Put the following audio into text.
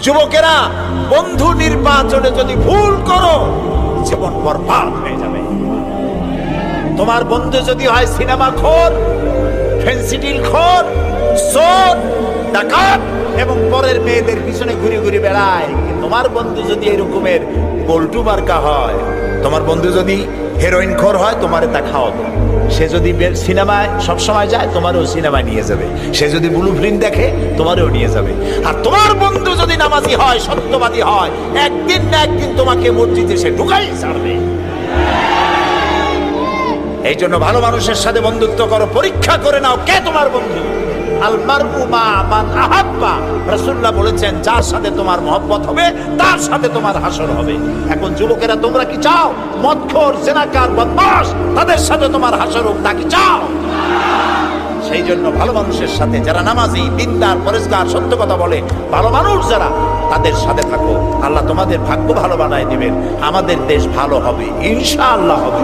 যুবকেরা, বন্ধু নির্বাচনে যদি ভুল করো জীবন বরবাদ হয়ে যাবে। তোমার বন্ধু যদি হয় সিনেমা খোর, ফেন্সিডিল খোর, চোর, ডাকাত এবং পরের মেয়েদের পিছনে ঘুরে ঘুরে বেড়ায়, তোমার বন্ধু যদি এরকমের পল্টু মার্কা হয়, তোমার বন্ধু যদি হেরোইন খোর হয়, তোমারে তা খাওয়াবো। সে যদি সিনেমায় সবসময় যায়, তোমারও সিনেমায় নিয়ে যাবে। সে যদি ব্লু ফিল্ম দেখে, তোমারও নিয়ে যাবে। আর তোমার বন্ধু যদি নামাজি হয়, সত্যবাদী হয়, একদিন না একদিন তোমাকে মসজিদে সে ঢুকাই ছাড়বে। এই জন্য ভালো মানুষের সাথে বন্ধুত্ব করো, পরীক্ষা করে নাও কে তোমার বন্ধু। আল মারউ মা মান আহাব্বা, রাসূলুল্লাহ বলেছেন যার সাথে তোমার মহব্বত হবে তার সাথে তোমার হাসর হবে। এখন যুবকেরা, তোমরা কি চাও মদখোর, জেনাকার, বদমাশ তাদের সাথে তোমার হাসর হোক? তা কি চাও? সেই জন্য ভালো মানুষের সাথে, যারা নামাজি, দিনদার, পরেজগার, সত্য কথা বলে, ভালো মানুষ যারা, তাদের সাথে থাকো। আল্লাহ তোমাদের ভাগ্য ভালো বানায় দিবেন। আমাদের দেশ ভালো হবে, ইনশাআল্লাহ হবে।